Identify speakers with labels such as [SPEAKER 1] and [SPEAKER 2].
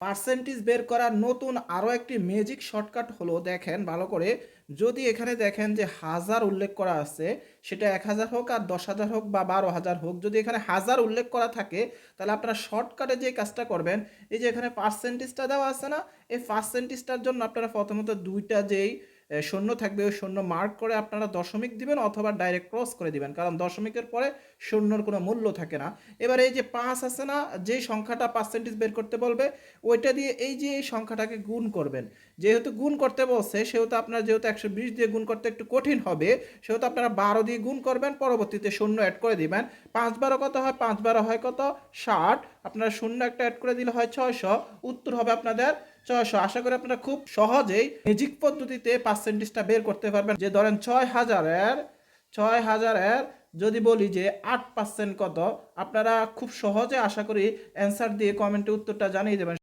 [SPEAKER 1] Percentage বের করার নতুন আরও একটি ম্যাজিক শর্টকাট হলো, দেখেন ভালো করে, যদি এখানে দেখেন যে হাজার উল্লেখ করা আছে, সেটা 1000 হোক আর 10,000 হোক বা 12,000 হোক, যদি এখানে হাজার উল্লেখ করা থাকে তাহলে আপনারা শর্টকাটে যে কাজটা করবেন, এই যে এখানে পার্সেন্টেজটা দেওয়া আছে না, এই পার্সেন্টেজটার জন্য আপনারা প্রথমত দুইটা যেই শূন্য থাকবে ওই শূন্য মার্ক করে আপনারা দশমিক দিবেন অথবা ডাইরেক্ট ক্রস করে দিবেন, কারণ দশমিকের পরে শূন্যর কোনো মূল্য থাকে না। এবার এই যে 5 আছে না, যেই সংখ্যাটা পার্সেন্টেজ বের করতে বলবে ওইটা দিয়ে এই যে এই সংখ্যাটাকে গুণ করবেন। যেহেতু গুণ করতে বলছে সেহেতু আপনার যেহেতু 120 দিয়ে গুণ করতে একটু কঠিন হবে, সেহেতু আপনারা 12 দিয়ে গুণ করবেন, পরবর্তীতে শূন্য অ্যাড করে দিবেন। 5 12 কত হয়? 5 12 হয় কত? 60। আপনারা শূন্য একটা অ্যাড করে দিলে হয় 600। উত্তর হবে আপনাদের 600। আশা করি আপনারা খুব সহজেই ম্যাজিক পদ্ধতিতে পার্সেন্টেজটা বের করতে পারবেন। যে ধরেন 6,000-এর যদি বলি যে 8% কত, আপনারা খুব সহজে আশা করি অ্যান্সার দিয়ে কমেন্টে উত্তরটা জানিয়ে দেবেন।